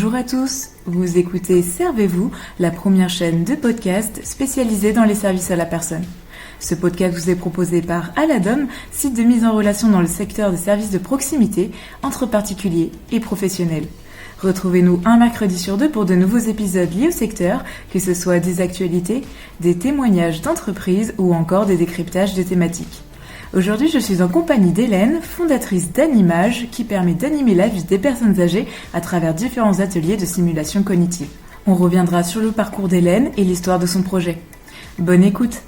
Bonjour à tous, vous écoutez Servez-vous, la première chaîne de podcast spécialisée dans les services à la personne. Ce podcast vous est proposé par Aladom, site de mise en relation dans le secteur des services de proximité entre particuliers et professionnels. Retrouvez-nous un mercredi sur deux pour de nouveaux épisodes liés au secteur, que ce soit des actualités, des témoignages d'entreprises ou encore des décryptages de thématiques. Aujourd'hui, je suis en compagnie d'Hélène, fondatrice d'Animage, qui permet d'animer la vie des personnes âgées à travers différents ateliers de simulation cognitive. On reviendra sur le parcours d'Hélène et l'histoire de son projet. Bonne écoute!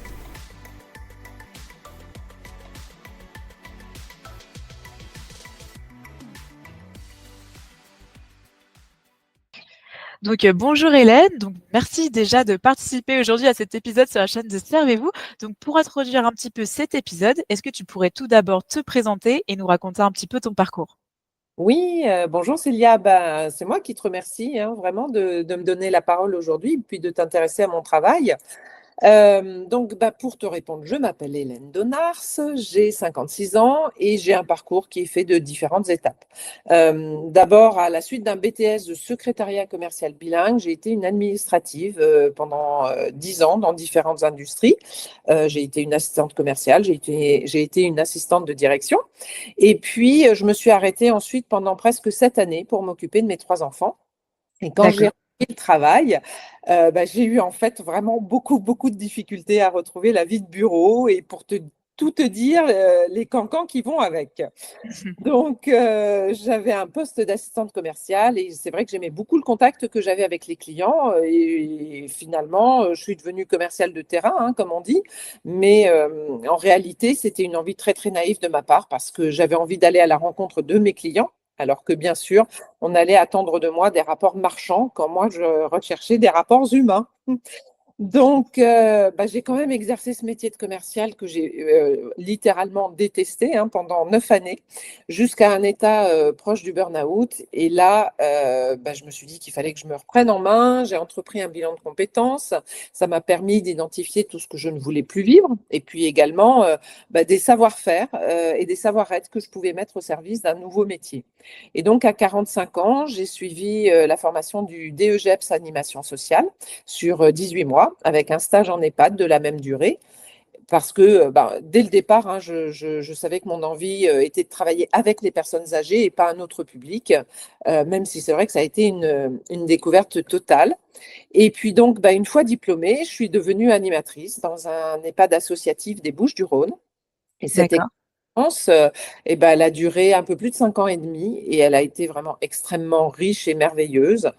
Bonjour Hélène, merci déjà de participer aujourd'hui à cet épisode sur la chaîne de Servez-vous. Pour introduire un petit peu cet épisode, est-ce que tu pourrais tout d'abord te présenter et nous raconter un petit peu ton parcours? Oui, bonjour Célia, c'est moi qui te remercie vraiment de me donner la parole aujourd'hui puis de t'intéresser à mon travail. Pour te répondre, je m'appelle Hélène Donars, j'ai 56 ans et j'ai un parcours qui est fait de différentes étapes. D'abord, à la suite d'un BTS de secrétariat commercial bilingue, j'ai été une administrative pendant 10 ans dans différentes industries. J'ai été une assistante commerciale, j'ai été une assistante de direction. Et puis, je me suis arrêtée ensuite pendant presque 7 années pour m'occuper de mes 3 enfants. Et quand j'ai repris le travail, j'ai eu en fait vraiment beaucoup de difficultés à retrouver la vie de bureau et pour tout te dire, les cancans qui vont avec. Donc, j'avais un poste d'assistante commerciale et c'est vrai que j'aimais beaucoup le contact que j'avais avec les clients et finalement, je suis devenue commerciale de terrain, comme on dit. Mais en réalité, c'était une envie très, très naïve de ma part parce que j'avais envie d'aller à la rencontre de mes clients. Alors que bien sûr, on allait attendre de moi des rapports marchands quand moi, je recherchais des rapports humains. Donc, j'ai quand même exercé ce métier de commercial que j'ai littéralement détesté pendant 9 années, jusqu'à un état proche du burn-out. Et là, je me suis dit qu'il fallait que je me reprenne en main. J'ai entrepris un bilan de compétences. Ça m'a permis d'identifier tout ce que je ne voulais plus vivre. Et puis également, des savoir-faire et des savoir-être que je pouvais mettre au service d'un nouveau métier. Et donc, à 45 ans, j'ai suivi la formation du DEGEPS Animation Sociale sur 18 mois, avec un stage en EHPAD de la même durée, parce que dès le départ, je savais que mon envie était de travailler avec les personnes âgées et pas un autre public, même si c'est vrai que ça a été une découverte totale. Et puis donc, une fois diplômée, je suis devenue animatrice dans un EHPAD associatif des Bouches-du-Rhône. Et cette expérience, elle a duré un peu plus de 5 ans et demi et elle a été vraiment extrêmement riche et merveilleuse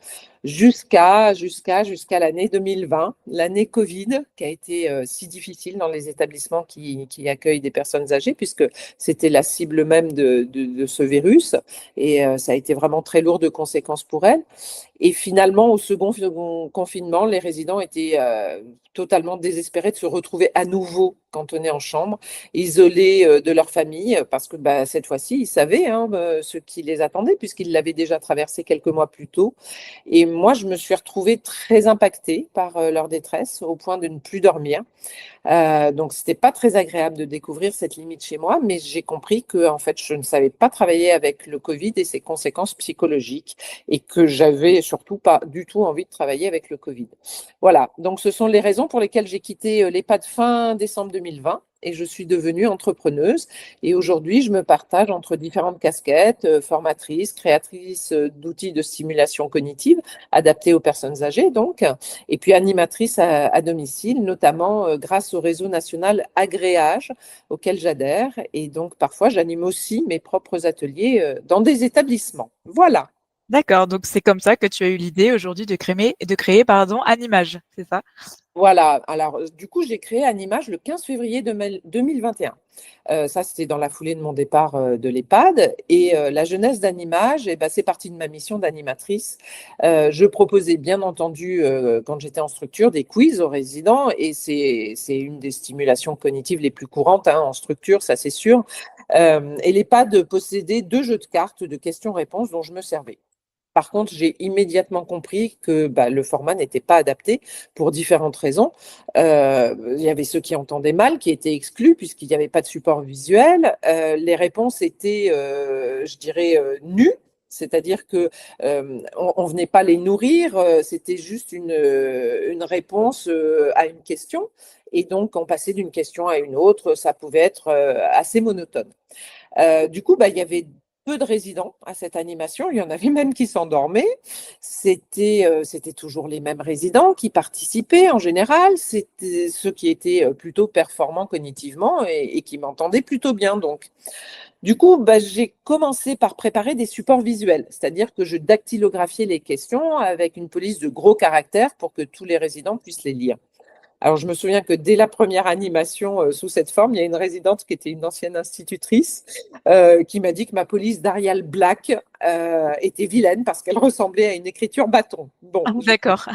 jusqu'à l'année 2020, l'année Covid, qui a été si difficile dans les établissements qui accueillent des personnes âgées, puisque c'était la cible même de ce virus. Et ça a été vraiment très lourd de conséquences pour elles. Et finalement, au second confinement, les résidents étaient totalement désespérés de se retrouver à nouveau cantonnés en chambre, isolés de leur famille, parce que cette fois-ci, ils savaient ce qui les attendait, puisqu'ils l'avaient déjà traversé quelques mois plus tôt. Et moi, je me suis retrouvée très impactée par leur détresse, au point de ne plus dormir. Donc, c'était pas très agréable de découvrir cette limite chez moi, mais j'ai compris que en fait, je ne savais pas travailler avec le Covid et ses conséquences psychologiques et que j'avais surtout pas du tout envie de travailler avec le Covid. Voilà, donc ce sont les raisons pour lesquelles j'ai quitté l'EHPAD fin décembre 2020 et je suis devenue entrepreneuse. Et aujourd'hui, je me partage entre différentes casquettes, formatrice, créatrice d'outils de stimulation cognitive adaptés aux personnes âgées, donc, et puis animatrice à domicile, notamment grâce au réseau national Agréage auquel j'adhère. Et donc, parfois, j'anime aussi mes propres ateliers dans des établissements. Voilà. D'accord, donc c'est comme ça que tu as eu l'idée aujourd'hui de créer Animage, c'est ça? Voilà, alors du coup, j'ai créé Animage le 15 février 2021. Ça, c'était dans la foulée de mon départ de l'EHPAD. Et la jeunesse d'Animage, c'est parti de ma mission d'animatrice. Je proposais bien entendu, quand j'étais en structure, des quiz aux résidents. Et c'est une des stimulations cognitives les plus courantes en structure, ça c'est sûr. Et l'EHPAD possédait 2 jeux de cartes de questions-réponses dont je me servais. Par contre, j'ai immédiatement compris que le format n'était pas adapté pour différentes raisons. Il y avait ceux qui entendaient mal, qui étaient exclus puisqu'il n'y avait pas de support visuel. Les réponses étaient, je dirais, nues. C'est-à-dire que on venait pas les nourrir, c'était juste une réponse à une question. Et donc, on passait d'une question à une autre, ça pouvait être assez monotone. Du coup, il y avait peu de résidents à cette animation. Il y en avait même qui s'endormaient. C'était toujours les mêmes résidents qui participaient en général. C'était ceux qui étaient plutôt performants cognitivement et qui m'entendaient plutôt bien. Donc, du coup, j'ai commencé par préparer des supports visuels, c'est-à-dire que je dactylographiais les questions avec une police de gros caractères pour que tous les résidents puissent les lire. Alors, je me souviens que dès la première animation sous cette forme, il y a une résidente qui était une ancienne institutrice qui m'a dit que ma police d'Arial Black était vilaine parce qu'elle ressemblait à une écriture bâton. Bon, Ah, d'accord.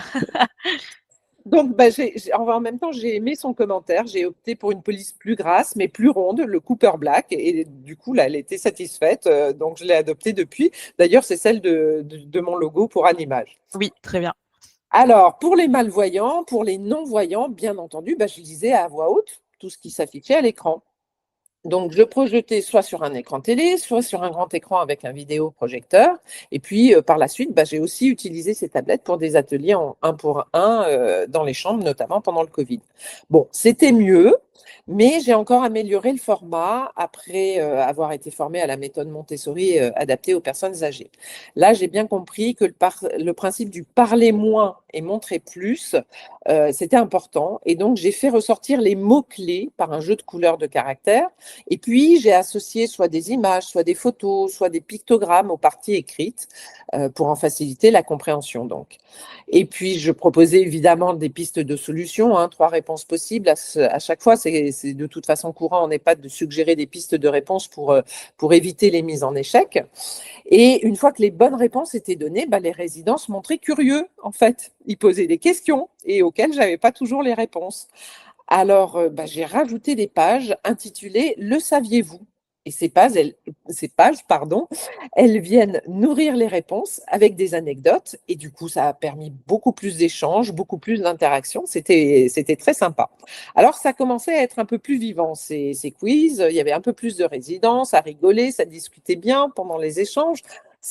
donc en même temps, j'ai aimé son commentaire. J'ai opté pour une police plus grasse, mais plus ronde, le Cooper Black. Et du coup, là, elle était satisfaite. Donc, je l'ai adoptée depuis. D'ailleurs, c'est celle de mon logo pour Animage. Oui, très bien. Alors, pour les malvoyants, pour les non-voyants, bien entendu, je lisais à voix haute tout ce qui s'affichait à l'écran. Donc, je projetais soit sur un écran télé, soit sur un grand écran avec un vidéoprojecteur. Et puis, par la suite, j'ai aussi utilisé ces tablettes pour des ateliers en 1 pour 1 dans les chambres, notamment pendant le Covid. Bon, c'était mieux, mais j'ai encore amélioré le format après avoir été formée à la méthode Montessori adaptée aux personnes âgées. Là, j'ai bien compris que le principe du parler moins et montrer plus, c'était important. Et donc, j'ai fait ressortir les mots-clés par un jeu de couleurs de caractères. Et puis, j'ai associé soit des images, soit des photos, soit des pictogrammes aux parties écrites pour en faciliter la compréhension. Donc. Et puis, je proposais évidemment des pistes de solutions, 3 réponses possibles à chaque fois. C'est de toute façon courant en EHPAD de suggérer des pistes de réponses pour éviter les mises en échec. Et une fois que les bonnes réponses étaient données, les résidents se montraient curieux, en fait. Ils posaient des questions et auxquelles je n'avais pas toujours les réponses. Alors, j'ai rajouté des pages intitulées « Le saviez-vous » et ces pages, elles viennent nourrir les réponses avec des anecdotes et du coup, ça a permis beaucoup plus d'échanges, beaucoup plus d'interactions. C'était très sympa. Alors, ça commençait à être un peu plus vivant, ces quiz. Il y avait un peu plus de résidents, ça rigolait, ça discutait bien pendant les échanges.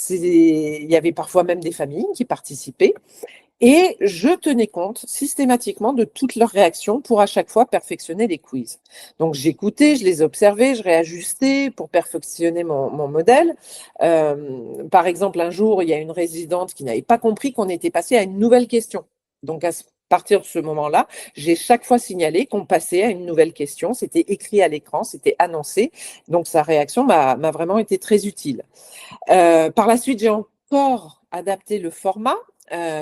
Il y avait parfois même des familles qui participaient. Et je tenais compte systématiquement de toutes leurs réactions pour à chaque fois perfectionner les quiz. Donc j'écoutais, je les observais, je réajustais pour perfectionner mon modèle. Par exemple, un jour, il y a une résidente qui n'avait pas compris qu'on était passé à une nouvelle question. Donc à partir de ce moment-là, j'ai chaque fois signalé qu'on passait à une nouvelle question. C'était écrit à l'écran, c'était annoncé. Donc sa réaction m'a vraiment été très utile. Par la suite, j'ai encore adapté le format.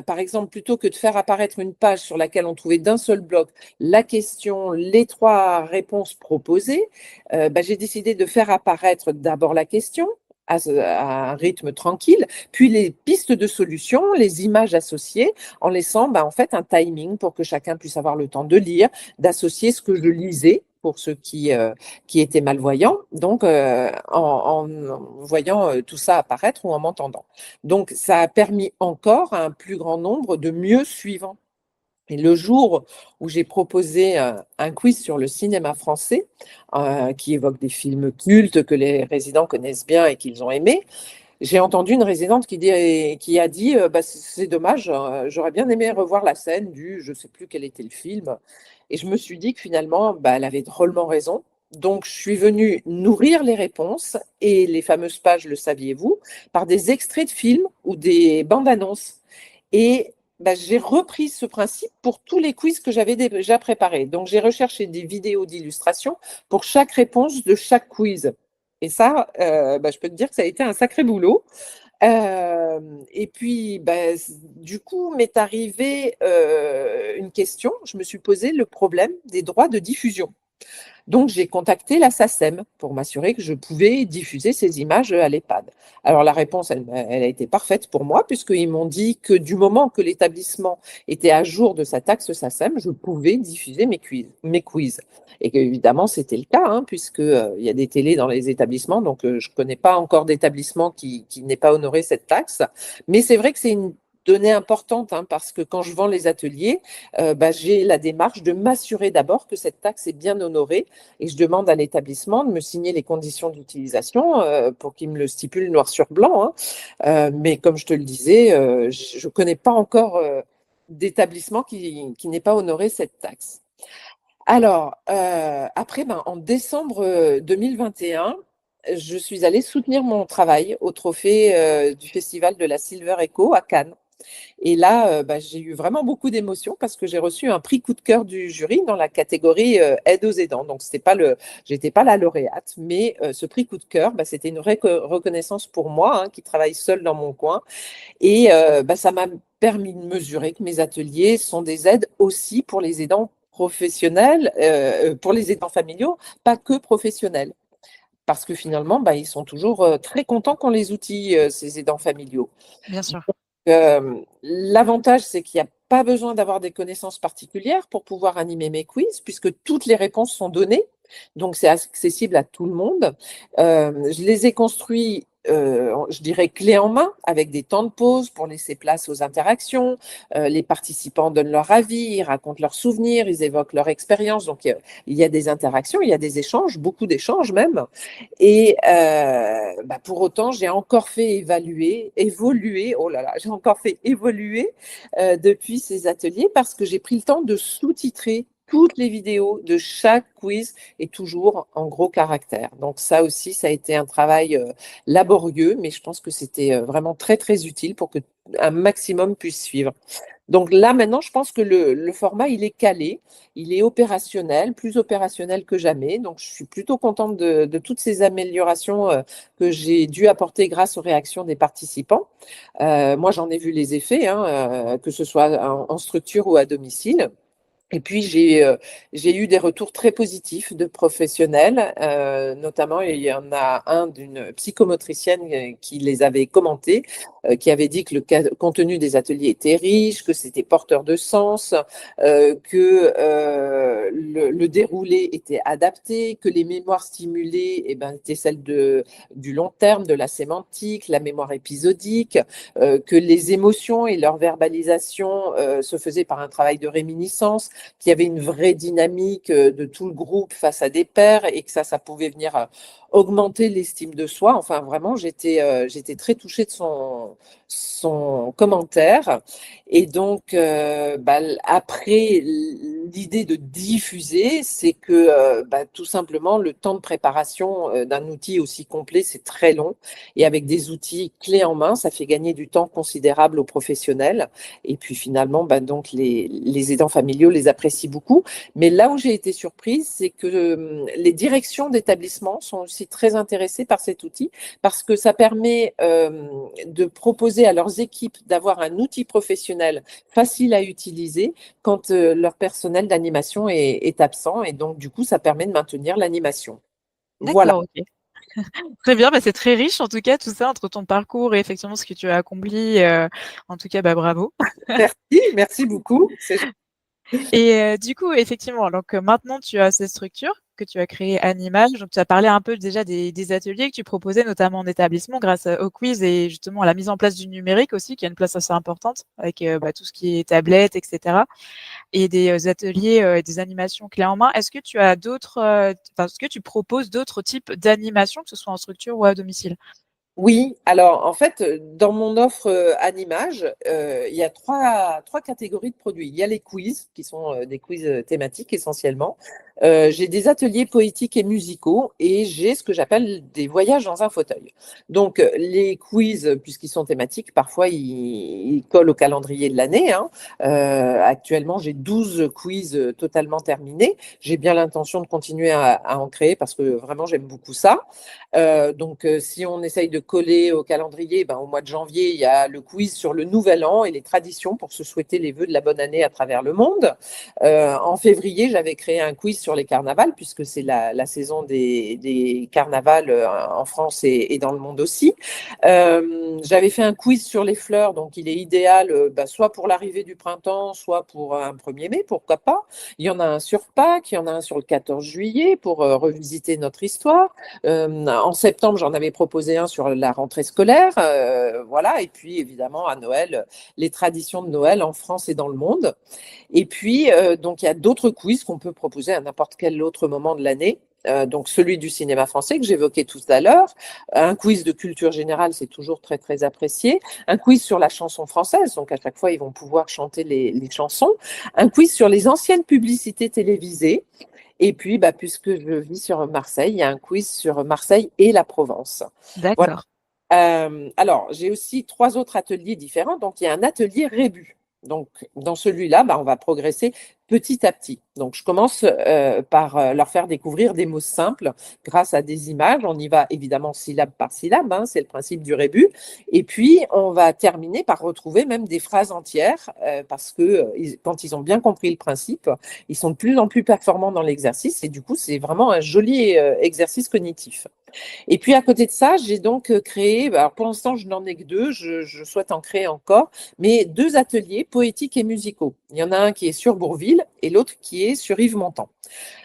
Par exemple, plutôt que de faire apparaître une page sur laquelle on trouvait d'un seul bloc la question, les 3 réponses proposées, j'ai décidé de faire apparaître d'abord la question à un rythme tranquille, puis les pistes de solutions, les images associées, en laissant en fait un timing pour que chacun puisse avoir le temps de lire, d'associer ce que je lisais pour ceux qui étaient malvoyants, donc en voyant tout ça apparaître ou en m'entendant. Donc, ça a permis encore à un plus grand nombre de mieux suivre. Et le jour où j'ai proposé un quiz sur le cinéma français, qui évoque des films cultes que les résidents connaissent bien et qu'ils ont aimés, j'ai entendu une résidente qui a dit c'est dommage, j'aurais bien aimé revoir la scène du je ne sais plus quel était le film. Et je me suis dit que finalement, elle avait drôlement raison. Donc, je suis venue nourrir les réponses et les fameuses pages, le saviez-vous, par des extraits de films ou des bandes annonces. Et j'ai repris ce principe pour tous les quiz que j'avais déjà préparés. Donc, j'ai recherché des vidéos d'illustration pour chaque réponse de chaque quiz. Et ça, je peux te dire que ça a été un sacré boulot. Et puis, du coup, m'est arrivé une question. Je me suis posé le problème des droits de diffusion. Donc, j'ai contacté la SACEM pour m'assurer que je pouvais diffuser ces images à l'EHPAD. Alors, la réponse, elle a été parfaite pour moi, puisqu'ils m'ont dit que du moment que l'établissement était à jour de sa taxe SACEM, je pouvais diffuser mes quiz. Et évidemment, c'était le cas, puisqu'il y a des télés dans les établissements, donc je ne connais pas encore d'établissement qui n'ait pas honoré cette taxe. Mais c'est vrai que c'est une donnée importante, hein, parce que quand je vends les ateliers, j'ai la démarche de m'assurer d'abord que cette taxe est bien honorée et je demande à l'établissement de me signer les conditions d'utilisation pour qu'il me le stipule noir sur blanc, hein. Mais comme je te le disais, je ne connais pas encore d'établissement qui n'ait pas honoré cette taxe. Alors, après, en décembre 2021, je suis allée soutenir mon travail au trophée du festival de la Silver Echo à Cannes. Et là, j'ai eu vraiment beaucoup d'émotions parce que j'ai reçu un prix coup de cœur du jury dans la catégorie aide aux aidants. Donc, j'étais pas la lauréate, mais ce prix coup de cœur, c'était une reconnaissance pour moi, hein, qui travaille seule dans mon coin. Et ça m'a permis de mesurer que mes ateliers sont des aides aussi pour les aidants professionnels, pour les aidants familiaux, pas que professionnels. Parce que finalement, ils sont toujours très contents qu'on les outille, ces aidants familiaux. Bien sûr. L'avantage, c'est qu'il n'y a pas besoin d'avoir des connaissances particulières pour pouvoir animer mes quiz, puisque toutes les réponses sont données. Donc, c'est accessible à tout le monde. Je les ai construits, je dirais, clé en main, avec des temps de pause pour laisser place aux interactions. Les participants donnent leur avis, ils racontent leurs souvenirs, ils évoquent leur expérience. Donc, il y a des interactions, il y a des échanges, beaucoup d'échanges même. Et pour autant, j'ai encore fait évoluer, oh là là, j'ai encore fait évoluer depuis ces ateliers parce que j'ai pris le temps de sous-titrer toutes les vidéos de chaque quiz et toujours en gros caractères. Donc ça aussi, ça a été un travail laborieux, mais je pense que c'était vraiment très, très utile pour que un maximum puisse suivre. Donc là, maintenant, je pense que le format, il est calé, il est opérationnel, plus opérationnel que jamais. Donc, je suis plutôt contente de toutes ces améliorations que j'ai dû apporter grâce aux réactions des participants. Moi, j'en ai vu les effets, hein, que ce soit en structure ou à domicile. Et puis, j'ai eu des retours très positifs de professionnels, notamment il y en a un d'une psychomotricienne qui les avait commentés, qui avait dit que le contenu des ateliers était riche, que c'était porteur de sens, que le déroulé était adapté, que les mémoires stimulées étaient celles du long terme, de la sémantique, la mémoire épisodique, que les émotions et leur verbalisation se faisaient par un travail de réminiscence, qu'il y avait une vraie dynamique de tout le groupe face à des pairs et que ça pouvait venir augmenter l'estime de soi. Enfin, vraiment, j'étais très touchée de son commentaire. Et donc, après, l'idée de diffuser, c'est que tout simplement, le temps de préparation d'un outil aussi complet, c'est très long. Et avec des outils clés en main, ça fait gagner du temps considérable aux professionnels. Et puis finalement, donc les aidants familiaux les apprécient beaucoup. Mais là où j'ai été surprise, c'est que les directions d'établissement sont aussi très intéressées par cet outil parce que ça permet de proposer à leurs équipes d'avoir un outil professionnel facile à utiliser quand leur personnel d'animation est absent. Et donc, du coup, ça permet de maintenir l'animation. Voilà. D'accord, ok. Très bien, c'est très riche en tout cas tout ça entre ton parcours et effectivement ce que tu as accompli. En tout cas, bravo. Merci beaucoup. Et du coup, effectivement, donc maintenant tu as cette structure que tu as créée Animage. Donc tu as parlé un peu déjà des ateliers que tu proposais notamment en établissement grâce au quiz et justement à la mise en place du numérique aussi, qui a une place assez importante avec tout ce qui est tablette, etc. Et des ateliers et des animations clés en main. Est-ce que tu as est-ce que tu proposes d'autres types d'animations, que ce soit en structure ou à domicile? Oui, alors en fait, dans mon offre Animage, il y a trois catégories de produits. Il y a les quiz, qui sont des quiz thématiques essentiellement. J'ai des ateliers poétiques et musicaux et j'ai ce que j'appelle des voyages dans un fauteuil. Donc, les quiz, puisqu'ils sont thématiques, parfois ils collent au calendrier de l'année, hein. Actuellement, j'ai 12 quiz totalement terminés. J'ai bien l'intention de continuer à en créer parce que vraiment, j'aime beaucoup ça. Donc, si on essaye de coller au calendrier, au mois de janvier, il y a le quiz sur le nouvel an et les traditions pour se souhaiter les vœux de la bonne année à travers le monde. En février, j'avais créé un quiz sur les carnavals, puisque c'est la saison des carnavals en France et dans le monde aussi. J'avais fait un quiz sur les fleurs, donc il est idéal soit pour l'arrivée du printemps, soit pour un 1er mai, pourquoi pas. Il y en a un sur Pâques, il y en a un sur le 14 juillet pour revisiter notre histoire. En septembre, j'en avais proposé un sur la rentrée scolaire, voilà. Et puis évidemment à Noël, les traditions de Noël en France et dans le monde. Et puis donc il y a d'autres quiz qu'on peut proposer à n'importe quel autre moment de l'année. Donc celui du cinéma français que j'évoquais tout à l'heure, un quiz de culture générale, c'est toujours très très apprécié, un quiz sur la chanson française, donc à chaque fois ils vont pouvoir chanter les chansons, un quiz sur les anciennes publicités télévisées, et puis puisque je vis sur Marseille, il y a un quiz sur Marseille et la Provence. Voilà. D'accord. Alors j'ai aussi 3 autres ateliers différents, donc il y a un atelier rébus. Donc, dans celui-là, on va progresser petit à petit. Donc, je commence par leur faire découvrir des mots simples grâce à des images. On y va évidemment syllabe par syllabe, c'est le principe du rébus. Et puis, on va terminer par retrouver même des phrases entières parce que quand ils ont bien compris le principe, ils sont de plus en plus performants dans l'exercice et du coup, c'est vraiment un joli exercice cognitif. Et puis à côté de ça, j'ai donc créé, alors pour l'instant je n'en ai que 2, je souhaite en créer encore, mais 2 ateliers poétiques et musicaux. Il y en a un qui est sur Bourville et l'autre qui est sur Yves-Montand.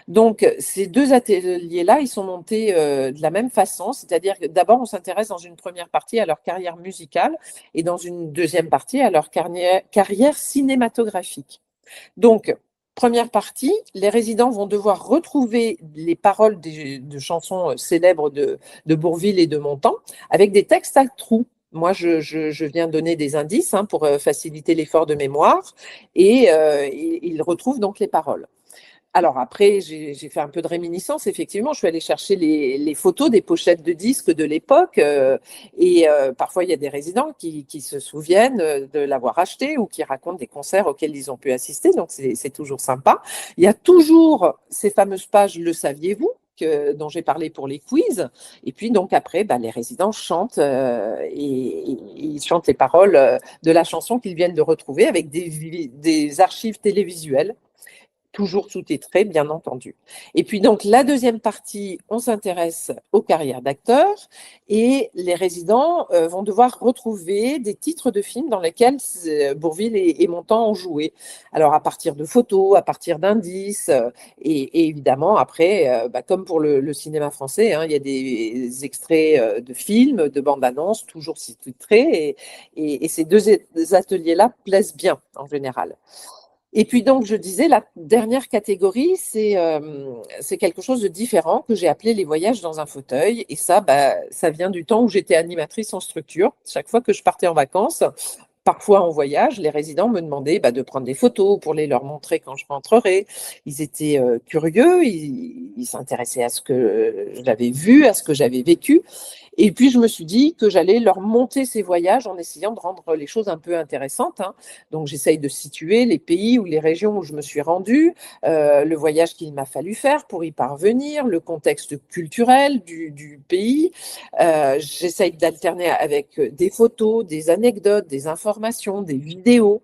Donc ces 2 ateliers-là, ils sont montés de la même façon, c'est-à-dire que d'abord on s'intéresse dans une première partie à leur carrière musicale et dans une deuxième partie à leur carrière cinématographique. Donc, première partie, les résidents vont devoir retrouver les paroles de chansons célèbres de Bourvil et de Montand avec des textes à trous. Moi, je viens donner des indices pour faciliter l'effort de mémoire et ils retrouvent donc les paroles. Alors après, j'ai fait un peu de réminiscence, effectivement, je suis allée chercher les photos des pochettes de disques de l'époque et parfois il y a des résidents qui se souviennent de l'avoir acheté ou qui racontent des concerts auxquels ils ont pu assister, donc c'est toujours sympa. Il y a toujours ces fameuses pages « Le saviez-vous » dont j'ai parlé pour les quiz. Et puis donc après, les résidents chantent et ils chantent les paroles de la chanson qu'ils viennent de retrouver avec des archives télévisuelles toujours sous-titré, bien entendu. Et puis donc, la deuxième partie, on s'intéresse aux carrières d'acteurs et les résidents vont devoir retrouver des titres de films dans lesquels Bourvil et Montand ont joué. Alors, à partir de photos, à partir d'indices et évidemment, après, comme pour le cinéma français, il y a des extraits de films, de bandes-annonces, toujours sous-titrés et ces 2 ateliers-là plaisent bien en général. Et puis donc, je disais, la dernière catégorie, c'est quelque chose de différent que j'ai appelé les voyages dans un fauteuil. Et ça, ça vient du temps où j'étais animatrice en structure. Chaque fois que je partais en vacances, parfois en voyage, les résidents me demandaient de prendre des photos pour les leur montrer quand je rentrerai. Ils étaient curieux, ils s'intéressaient à ce que j'avais vu, à ce que j'avais vécu. Et puis, je me suis dit que j'allais leur monter ces voyages en essayant de rendre les choses un peu intéressantes. Donc, j'essaye de situer les pays ou les régions où je me suis rendue, le voyage qu'il m'a fallu faire pour y parvenir, le contexte culturel du pays. J'essaye d'alterner avec des photos, des anecdotes, des informations, des vidéos.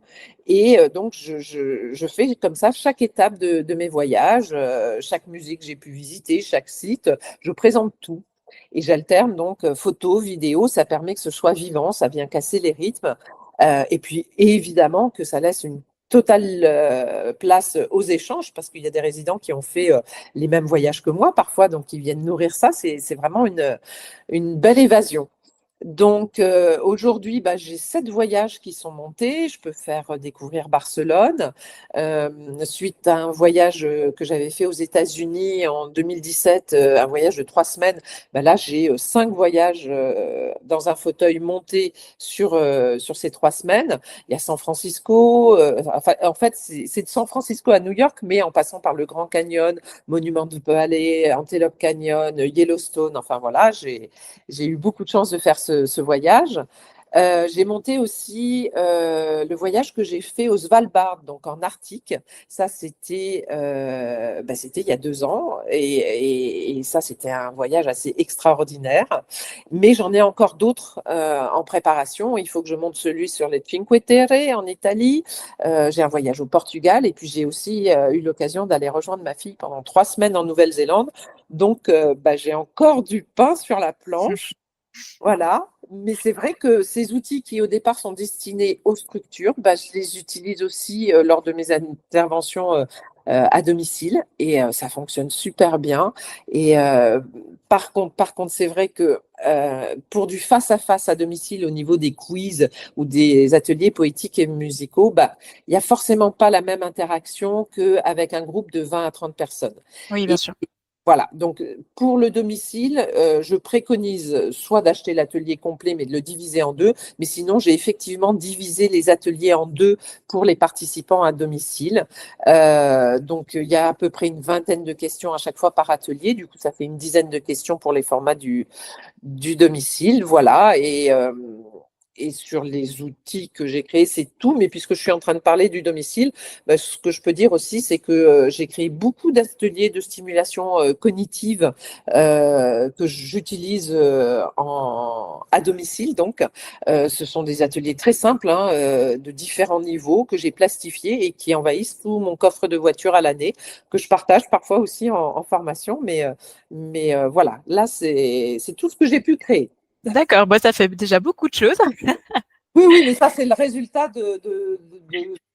Et donc, je fais comme ça chaque étape de mes voyages, chaque musée que j'ai pu visiter, chaque site, je présente tout. Et j'alterne donc photos, vidéos, ça permet que ce soit vivant, ça vient casser les rythmes. Et puis évidemment que ça laisse une totale place aux échanges parce qu'il y a des résidents qui ont fait les mêmes voyages que moi parfois, donc ils viennent nourrir ça. C'est vraiment une belle évasion. Donc aujourd'hui, j'ai 7 voyages qui sont montés. Je peux faire découvrir Barcelone. Suite à un voyage que j'avais fait aux États-Unis en 2017, un voyage de 3 semaines, là j'ai 5 voyages dans un fauteuil monté sur ces 3 semaines. Il y a San Francisco, en fait c'est de San Francisco à New York, mais en passant par le Grand Canyon, Monument Valley, Antelope Canyon, Yellowstone. Enfin voilà, j'ai eu beaucoup de chance de faire ce voyage. J'ai monté aussi le voyage que j'ai fait au Svalbard, donc en Arctique. Ça, c'était il y a 2 ans et ça, c'était un voyage assez extraordinaire. Mais j'en ai encore d'autres en préparation. Il faut que je monte celui sur les Cinque Terre en Italie. J'ai un voyage au Portugal et puis j'ai aussi eu l'occasion d'aller rejoindre ma fille pendant 3 semaines en Nouvelle-Zélande. Donc, j'ai encore du pain sur la planche. Voilà. Mais c'est vrai que ces outils qui, au départ, sont destinés aux structures, je les utilise aussi lors de mes interventions à domicile et ça fonctionne super bien. Et par contre, c'est vrai que pour du face-à-face à domicile au niveau des quiz ou des ateliers poétiques et musicaux, il n'y a forcément pas la même interaction qu'avec un groupe de 20 à 30 personnes. Oui, bien Et sûr. voilà, donc pour le domicile, je préconise soit d'acheter l'atelier complet, mais de le diviser en deux. Mais sinon, j'ai effectivement divisé les ateliers en deux pour les participants à domicile. Donc, il y a à peu près une vingtaine de questions à chaque fois par atelier. Du coup, ça fait une dizaine de questions pour les formats du domicile. Voilà. Et sur les outils que j'ai créés, c'est tout. Mais puisque je suis en train de parler du domicile, ce que je peux dire aussi, c'est que j'ai créé beaucoup d'ateliers de stimulation cognitive que j'utilise à domicile. Donc, ce sont des ateliers très simples, hein, de différents niveaux que j'ai plastifiés et qui envahissent tout mon coffre de voiture à l'année, que je partage parfois aussi en formation. Mais voilà, là, c'est tout ce que j'ai pu créer. D'accord, ça fait déjà beaucoup de choses. Oui, oui, mais ça, c'est le résultat de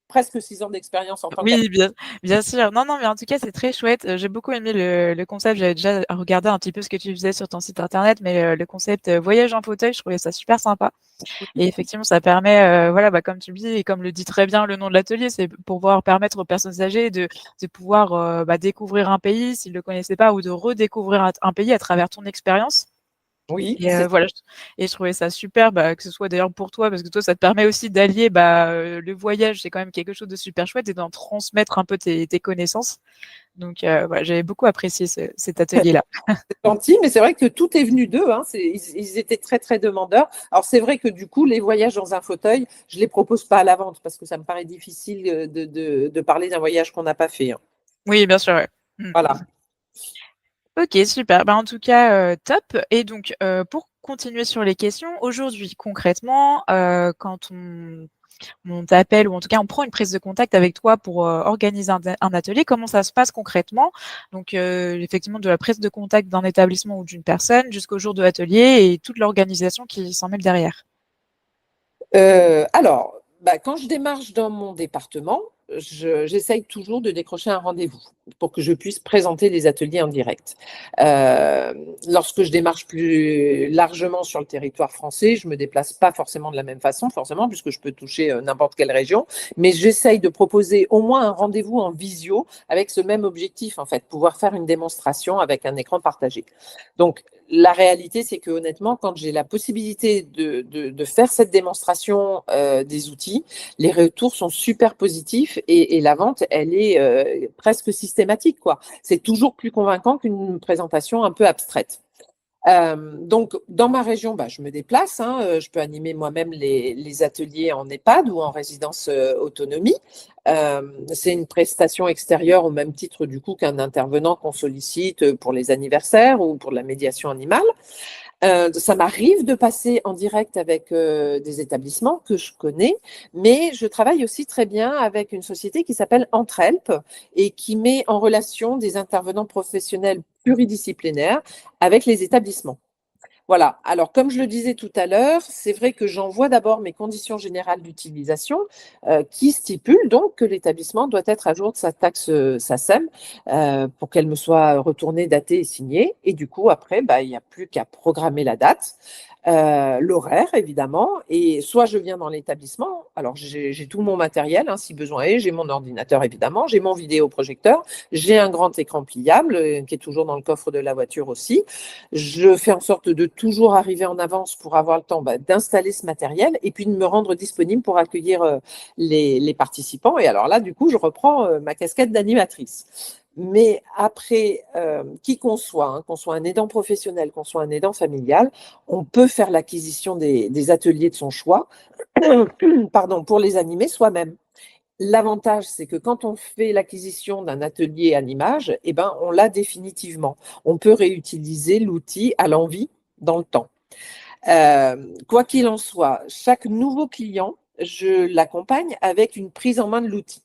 presque 6 ans d'expérience en tant Oui, bien sûr. Non, non, mais en tout cas, c'est très chouette. J'ai beaucoup aimé le concept. J'avais déjà regardé un petit peu ce que tu faisais sur ton site internet, mais le concept voyage en fauteuil, je trouvais ça super sympa. Et effectivement, ça permet, voilà, comme tu le dis et comme le dit très bien le nom de l'atelier, c'est pour pouvoir permettre aux personnes âgées de pouvoir découvrir un pays s'ils ne le connaissaient pas ou de redécouvrir un pays à travers ton expérience. Oui, Et voilà, et je trouvais ça super, que ce soit d'ailleurs pour toi, parce que toi, ça te permet aussi d'allier, le voyage, c'est quand même quelque chose de super chouette et d'en transmettre un peu tes connaissances. Donc voilà, j'avais beaucoup apprécié cet atelier-là. c'est gentil, mais c'est vrai que tout est venu d'eux, hein. Ils étaient très, très demandeurs. Alors, c'est vrai que du coup, les voyages dans un fauteuil, je ne les propose pas à la vente parce que ça me paraît difficile de parler d'un voyage qu'on n'a pas fait, hein. Oui, bien sûr, ouais. Mmh. Voilà. OK, super. En tout cas, top. Et donc, pour continuer sur les questions, aujourd'hui, concrètement, quand on t'appelle ou en tout cas on prend une prise de contact avec toi pour organiser un atelier, comment ça se passe concrètement? Donc effectivement de la prise de contact d'un établissement ou d'une personne jusqu'au jour de l'atelier et toute l'organisation qui s'en mêle derrière. Alors, quand je démarche dans mon département, j'essaye toujours de décrocher un rendez-vous pour que je puisse présenter les ateliers en direct. Lorsque je démarche plus largement sur le territoire français, je me déplace pas forcément de la même façon, forcément, puisque je peux toucher n'importe quelle région, mais j'essaye de proposer au moins un rendez-vous en visio avec ce même objectif, en fait, pouvoir faire une démonstration avec un écran partagé. Donc, la réalité, c'est que honnêtement, quand j'ai la possibilité de faire cette démonstration des outils, les retours sont super positifs et la vente, elle est presque systématique, quoi. C'est toujours plus convaincant qu'une présentation un peu abstraite. Donc, dans ma région, je me déplace, hein, je peux animer moi-même les ateliers en EHPAD ou en résidence autonomie. C'est une prestation extérieure au même titre du coup qu'un intervenant qu'on sollicite pour les anniversaires ou pour la médiation animale. Ça m'arrive de passer en direct avec des établissements que je connais, mais je travaille aussi très bien avec une société qui s'appelle Entrehelp et qui met en relation des intervenants professionnels pluridisciplinaires avec les établissements. Voilà. Alors, comme je le disais tout à l'heure, c'est vrai que j'envoie d'abord mes conditions générales d'utilisation qui stipulent donc que l'établissement doit être à jour de sa taxe SACEM pour qu'elle me soit retournée, datée et signée. Et du coup, après, il n'y a plus qu'à programmer la date. L'horaire, évidemment, et soit je viens dans l'établissement, alors j'ai tout mon matériel, hein, si besoin est, j'ai mon ordinateur, évidemment, j'ai mon vidéoprojecteur, j'ai un grand écran pliable qui est toujours dans le coffre de la voiture aussi. Je fais en sorte de toujours arriver en avance pour avoir le temps d'installer ce matériel et puis de me rendre disponible pour accueillir les participants. Et alors là, du coup, je reprends ma casquette d'animatrice. Mais après, qui qu'on soit un aidant professionnel, qu'on soit un aidant familial, on peut faire l'acquisition des ateliers de son choix pardon, pour les animer soi-même. L'avantage, c'est que quand on fait l'acquisition d'un atelier animage, on l'a définitivement. On peut réutiliser l'outil à l'envi dans le temps. Quoi qu'il en soit, chaque nouveau client, je l'accompagne avec une prise en main de l'outil.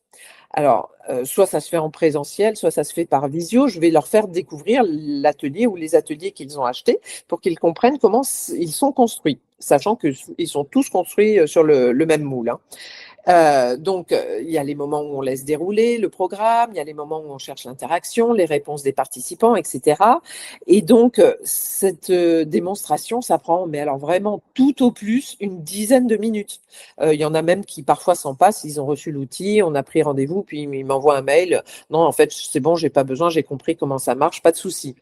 Alors, soit ça se fait en présentiel, soit ça se fait par visio. Je vais leur faire découvrir l'atelier ou les ateliers qu'ils ont achetés pour qu'ils comprennent comment ils sont construits. sachant qu'ils sont tous construits sur le même moule, hein. Donc, il y a les moments où on laisse dérouler le programme, il y a les moments où on cherche l'interaction, les réponses des participants, etc. Et donc, cette démonstration, ça prend, mais alors vraiment tout au plus une dizaine de minutes. Il y en a même qui parfois s'en passent, ils ont reçu l'outil, on a pris rendez-vous, puis ils m'envoient un mail. Non, en fait, c'est bon, j'ai pas besoin, j'ai compris comment ça marche, pas de souci.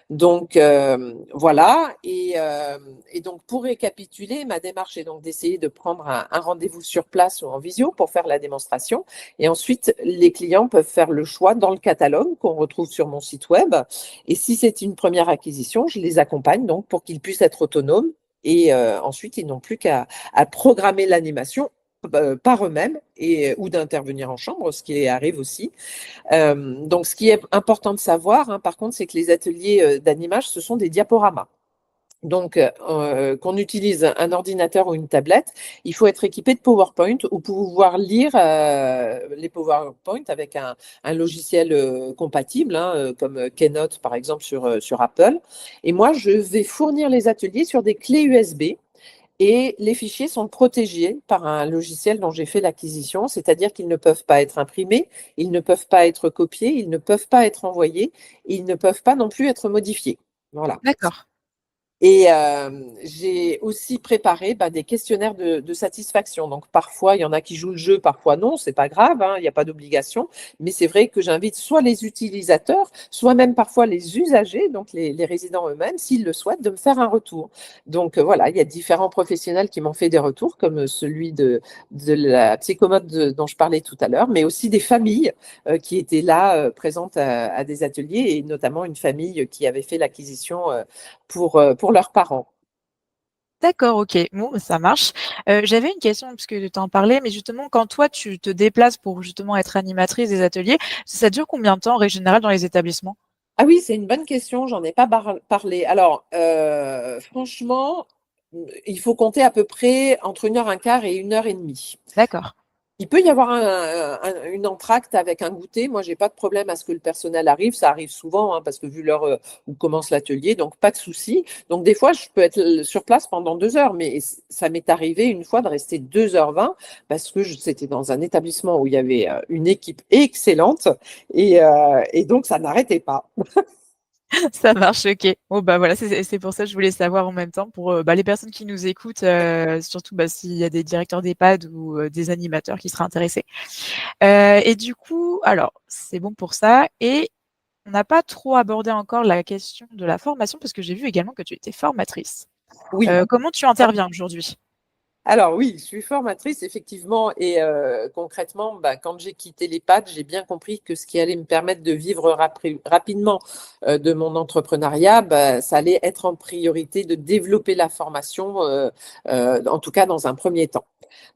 Donc voilà, et donc pour récapituler, ma démarche est donc d'essayer de prendre un rendez-vous sur place ou en visio pour faire la démonstration. Et ensuite, les clients peuvent faire le choix dans le catalogue qu'on retrouve sur mon site web. Et si c'est une première acquisition, je les accompagne donc pour qu'ils puissent être autonomes. Et ensuite, ils n'ont plus qu'à programmer l'animation par eux-mêmes ou d'intervenir en chambre, ce qui arrive aussi. Donc, ce qui est important de savoir, hein, par contre, c'est que les ateliers d'animage, ce sont des diaporamas. Donc, qu'on utilise un ordinateur ou une tablette, il faut être équipé de PowerPoint ou pouvoir lire les PowerPoint avec un logiciel compatible, hein, comme Keynote, par exemple, sur Apple. Et moi, je vais fournir les ateliers sur des clés USB. Et les fichiers sont protégés par un logiciel dont j'ai fait l'acquisition, c'est-à-dire qu'ils ne peuvent pas être imprimés, ils ne peuvent pas être copiés, ils ne peuvent pas être envoyés, ils ne peuvent pas non plus être modifiés. Voilà. D'accord. Et j'ai aussi préparé des questionnaires de satisfaction. Donc parfois, il y en a qui jouent le jeu, parfois non, c'est pas grave, hein, il n'y a pas d'obligation. Mais c'est vrai que j'invite soit les utilisateurs, soit même parfois les usagers, donc les résidents eux-mêmes, s'ils le souhaitent, de me faire un retour. Donc voilà, il y a différents professionnels qui m'ont fait des retours, comme celui de la psychomote dont je parlais tout à l'heure, mais aussi des familles qui étaient là, présentes à des ateliers, et notamment une famille qui avait fait l'acquisition pour leurs parents. D'accord, OK. Bon, ça marche. J'avais une question puisque tu en parlais, mais justement, quand toi, tu te déplaces pour justement être animatrice des ateliers, ça dure combien de temps en règle générale dans les établissements? Ah oui, c'est une bonne question, j'en ai pas parlé. Alors, franchement, il faut compter à peu près entre 1 h 15 et 1 h 30. D'accord. Il peut y avoir une entracte avec un goûter. Moi, j'ai pas de problème à ce que le personnel arrive. Ça arrive souvent, hein, parce que vu l'heure où commence l'atelier, donc pas de souci. Donc des fois, je peux être sur place pendant 2 heures, mais ça m'est arrivé une fois de rester 2 h 20 parce que c'était dans un établissement où il y avait une équipe excellente et donc ça n'arrêtait pas. Ça marche, OK. Bon, bah, voilà, c'est pour ça que je voulais savoir en même temps pour, les personnes qui nous écoutent, surtout, s'il y a des directeurs d'EHPAD ou, des animateurs qui seraient intéressés. Et du coup, alors, c'est bon pour ça et on n'a pas trop abordé encore la question de la formation parce que j'ai vu également que tu étais formatrice. Oui. Comment tu interviens aujourd'hui? Alors oui, je suis formatrice effectivement et concrètement, quand j'ai quitté l'EHPAD, j'ai bien compris que ce qui allait me permettre de vivre rapidement de mon entrepreneuriat, ça allait être en priorité de développer la formation, en tout cas dans un premier temps.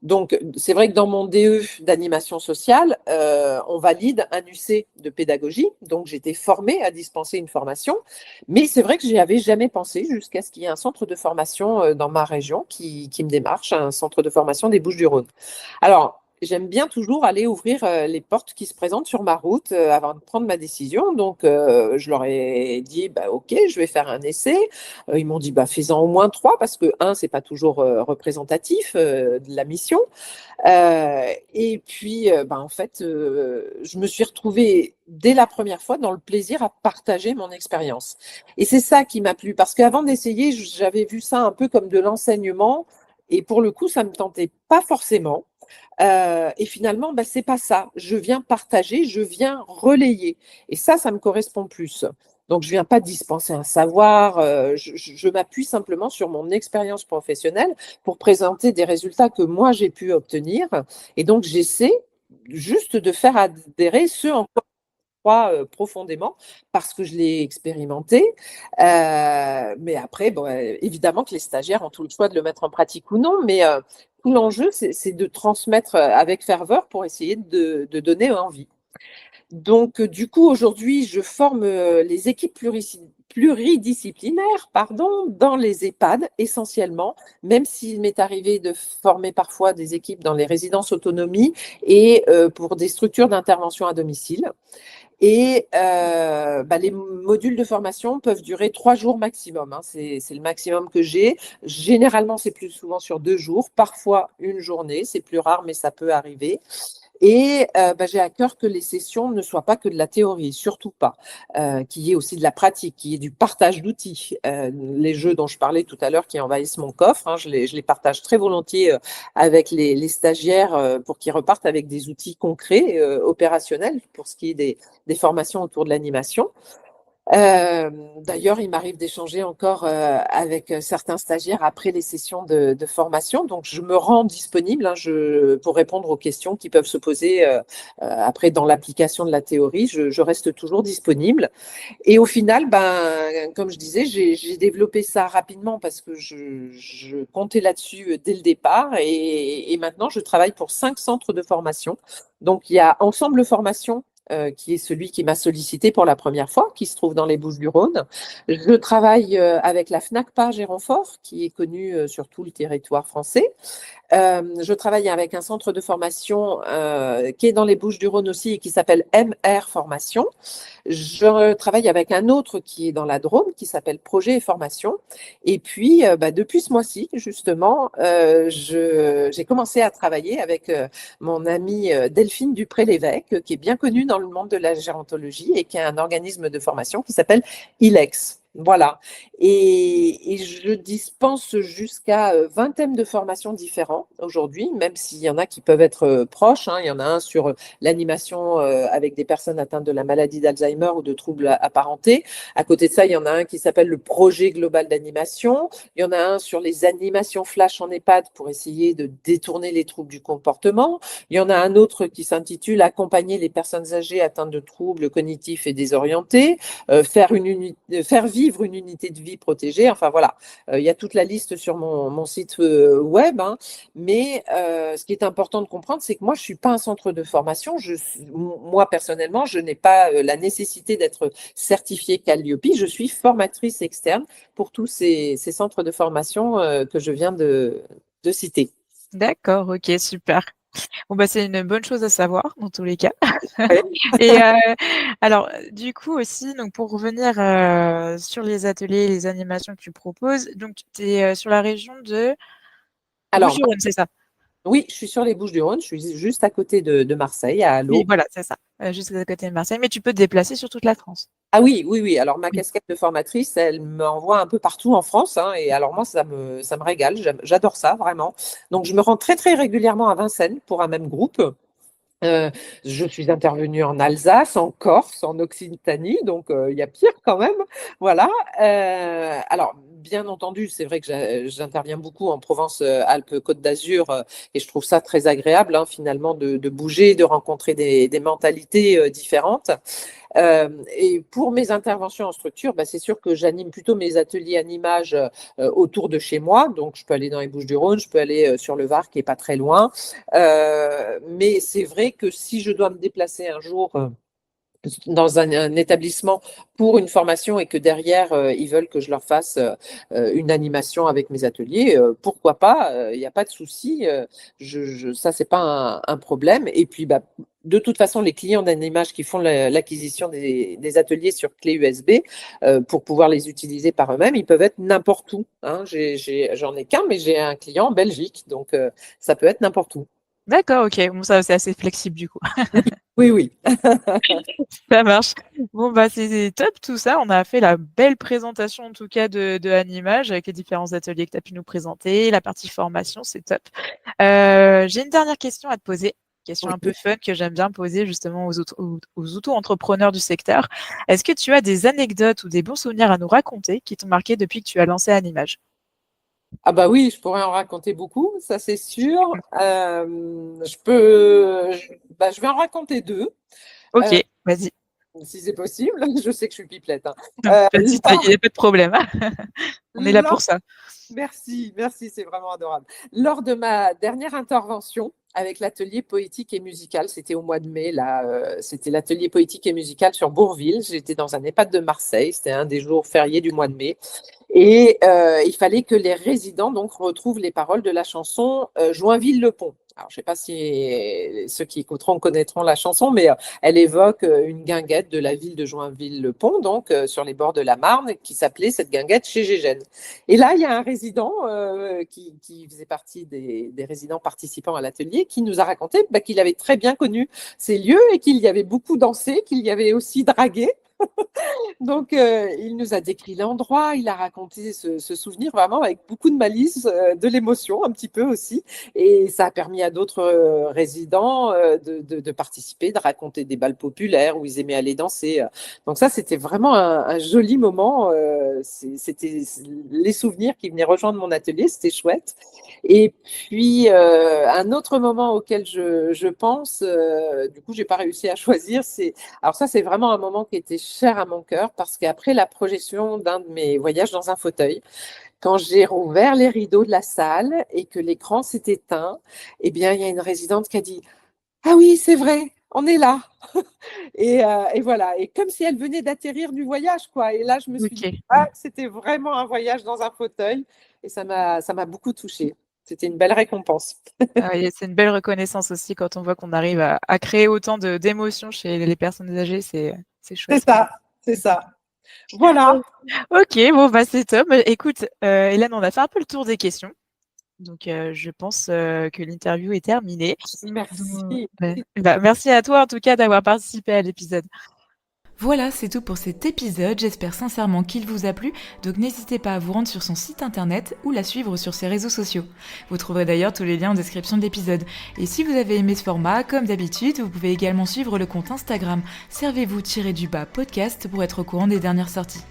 Donc c'est vrai que dans mon DE d'animation sociale, on valide un UC de pédagogie, donc j'étais formée à dispenser une formation, mais c'est vrai que j'y avais jamais pensé jusqu'à ce qu'il y ait un centre de formation dans ma région qui me démarche, un centre de formation des Bouches-du-Rhône. Alors, j'aime bien toujours aller ouvrir les portes qui se présentent sur ma route avant de prendre ma décision. Donc, je leur ai dit, OK, je vais faire un essai. Ils m'ont dit, fais-en au moins 3 parce que, c'est pas toujours représentatif de la mission. Et puis, en fait, je me suis retrouvée dès la première fois dans le plaisir à partager mon expérience. Et c'est ça qui m'a plu parce qu'avant d'essayer, j'avais vu ça un peu comme de l'enseignement. Et pour le coup, ça ne me tentait pas forcément. Et finalement, c'est pas ça. Je viens partager, je viens relayer. Et ça me correspond plus. Donc, je viens pas dispenser un savoir. Je m'appuie simplement sur mon expérience professionnelle pour présenter des résultats que moi, j'ai pu obtenir. Et donc, j'essaie juste de faire adhérer ceux en quoi je crois profondément parce que je l'ai expérimenté. Mais après, évidemment que les stagiaires ont tout le choix de le mettre en pratique ou non. Mais tout l'enjeu, c'est de transmettre avec ferveur pour essayer de donner envie. Donc, du coup, aujourd'hui, je forme les équipes pluridisciplinaires dans les EHPAD essentiellement, même s'il m'est arrivé de former parfois des équipes dans les résidences autonomie et pour des structures d'intervention à domicile. Et les modules de formation peuvent durer 3 jours maximum, hein. C'est le maximum que j'ai. Généralement, c'est plus souvent sur 2 jours, parfois une journée. C'est plus rare, mais ça peut arriver. Et j'ai à cœur que les sessions ne soient pas que de la théorie, surtout pas. Qu'il y ait aussi de la pratique, qu'il y ait du partage d'outils. Les jeux dont je parlais tout à l'heure qui envahissent mon coffre, hein, je les partage très volontiers avec les stagiaires pour qu'ils repartent avec des outils concrets, opérationnels, pour ce qui est des formations autour de l'animation. D'ailleurs, il m'arrive d'échanger encore avec certains stagiaires après les sessions de formation. Donc, je me rends disponible, hein, pour répondre aux questions qui peuvent se poser après dans l'application de la théorie. Je reste toujours disponible. Et au final, comme je disais, j'ai développé ça rapidement parce que je comptais là-dessus dès le départ. Et maintenant, je travaille pour 5 centres de formation. Donc, il y a Ensemble Formation qui est celui qui m'a sollicité pour la première fois, qui se trouve dans les Bouches-du-Rhône. Je travaille avec la FNACPA Géronfort, qui est connue sur tout le territoire français. Je travaille avec un centre de formation qui est dans les Bouches-du-Rhône aussi et qui s'appelle MR Formation. Je travaille avec un autre qui est dans la Drôme, qui s'appelle Projet et Formation. Et puis, depuis ce mois-ci, justement, j'ai commencé à travailler avec mon amie Delphine Dupré-Lévesque, qui est bien connue dans le monde de la gérontologie et qui a un organisme de formation qui s'appelle ILEX. Voilà. Et je dispense jusqu'à 20 thèmes de formation différents aujourd'hui, même s'il y en a qui peuvent être proches, hein. Il y en a un sur l'animation avec des personnes atteintes de la maladie d'Alzheimer ou de troubles apparentés. À côté de ça, il y en a un qui s'appelle le projet global d'animation. Il y en a un sur les animations flash en EHPAD pour essayer de détourner les troubles du comportement. Il y en a un autre qui s'intitule Accompagner les personnes âgées atteintes de troubles cognitifs et désorientés, faire vivre une unité de vie protégée. Enfin voilà, il y a toute la liste sur mon site web, hein. Mais ce qui est important de comprendre, c'est que moi, je ne suis pas un centre de formation. Moi, personnellement, je n'ai pas la nécessité d'être certifiée Calliope. Je suis formatrice externe pour tous ces centres de formation que je viens de citer. D'accord, ok, super. Bon, c'est une bonne chose à savoir dans tous les cas. Ouais. Et alors, du coup aussi, donc pour revenir sur les ateliers, les animations que tu proposes, donc tu es sur la région de Alors, Bouches-du-Rhône, c'est ça? oui, je suis sur les Bouches-du-Rhône. Je suis juste à côté de Marseille, à Oui, Allot. voilà, c'est ça. Juste à côté de Marseille, mais tu peux te déplacer sur toute la France. Ah oui, oui, oui. Alors, ma Oui. casquette de formatrice, elle m'envoie un peu partout en France, hein, et alors moi, ça me régale. J'adore ça, vraiment. Donc, je me rends très, très régulièrement à Vincennes pour un même groupe. Je suis intervenue en Alsace, en Corse, en Occitanie, donc il y a pire quand même. Voilà. Alors, bien entendu, c'est vrai que j'interviens beaucoup en Provence-Alpes-Côte d'Azur, et je trouve ça très agréable, hein, finalement, de bouger, de rencontrer des mentalités différentes. Et pour mes interventions en structure, c'est sûr que j'anime plutôt mes ateliers animage autour de chez moi. Donc, je peux aller dans les Bouches-du-Rhône, je peux aller sur le Var, qui n'est pas très loin. Mais c'est vrai que si je dois me déplacer un jour dans un établissement pour une formation et que derrière, ils veulent que je leur fasse une animation avec mes ateliers, pourquoi pas, il n'y a pas de souci. Ça, c'est pas un problème. Et puis, de toute façon, les clients d'animage qui font l'acquisition des ateliers sur clé USB pour pouvoir les utiliser par eux-mêmes, ils peuvent être n'importe où, hein. J'en ai qu'un, mais j'ai un client en Belgique, donc ça peut être n'importe où. D'accord, ok. Bon, ça, c'est assez flexible du coup. Oui, oui. Ça marche. Bon, c'est top tout ça. On a fait la belle présentation en tout cas de Animage avec les différents ateliers que tu as pu nous présenter, la partie formation, c'est top. J'ai une dernière question à te poser, question un peu fun que j'aime bien poser justement aux auto-entrepreneurs du secteur. Est-ce que tu as des anecdotes ou des bons souvenirs à nous raconter qui t'ont marqué depuis que tu as lancé Animage? Ah oui, je pourrais en raconter beaucoup, ça c'est sûr. Je vais en raconter 2. Ok, vas-y. Si c'est possible. Je sais que je suis pipelette, hein. Vas-y, il n'y a pas de problème. On est là pour ça. Merci, c'est vraiment adorable. Lors de ma dernière intervention avec l'atelier poétique et musical, c'était au mois de mai, là, c'était l'atelier poétique et musical sur Bourville. J'étais dans un EHPAD de Marseille, c'était un des jours fériés du mois de mai. Et il fallait que les résidents donc retrouvent les paroles de la chanson Joinville-le-Pont. Alors, je ne sais pas si ceux qui écouteront connaîtront la chanson, mais elle évoque une guinguette de la ville de Joinville-le-Pont, donc sur les bords de la Marne, qui s'appelait cette guinguette chez Gégène. Et là, il y a un résident qui faisait partie des résidents participants à l'atelier qui nous a raconté qu'il avait très bien connu ces lieux et qu'il y avait beaucoup dansé, qu'il y avait aussi dragué. Donc, il nous a décrit l'endroit, il a raconté ce souvenir vraiment avec beaucoup de malice, de l'émotion un petit peu aussi. Et ça a permis à d'autres résidents de participer, de raconter des bals populaires où ils aimaient aller danser. Donc ça, c'était vraiment un joli moment. C'était les souvenirs qui venaient rejoindre mon atelier, c'était chouette. Et puis, un autre moment auquel je pense, du coup, j'ai pas réussi à choisir, alors ça, c'est vraiment un moment qui était cher à mon cœur parce qu'après la projection d'un de mes voyages dans un fauteuil, quand j'ai rouvert les rideaux de la salle et que l'écran s'est éteint, eh bien, il y a une résidente qui a dit « Ah oui, c'est vrai, on est là !» Et voilà, et comme si elle venait d'atterrir du voyage, quoi. Et là, je me suis dit Ok. « Ah, c'était vraiment un voyage dans un fauteuil !» Et ça m'a beaucoup touchée. C'était une belle récompense. Et c'est une belle reconnaissance aussi quand on voit qu'on arrive à créer autant d'émotions chez les personnes âgées, c'est C'est chouette. ça, c'est ça. Voilà. Ok, bon, bah, c'est top. Écoute, Hélène, on a fait un peu le tour des questions. Donc, je pense que l'interview est terminée. Merci. Merci à toi, en tout cas, d'avoir participé à l'épisode. Voilà, c'est tout pour cet épisode, j'espère sincèrement qu'il vous a plu, donc n'hésitez pas à vous rendre sur son site internet ou la suivre sur ses réseaux sociaux. Vous trouverez d'ailleurs tous les liens en description de l'épisode. Et si vous avez aimé ce format, comme d'habitude, vous pouvez également suivre le compte Instagram servez-vous-du-bas podcast pour être au courant des dernières sorties.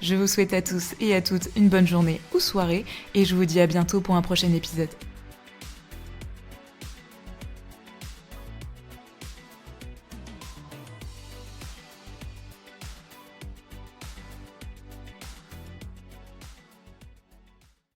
Je vous souhaite à tous et à toutes une bonne journée ou soirée, et je vous dis à bientôt pour un prochain épisode.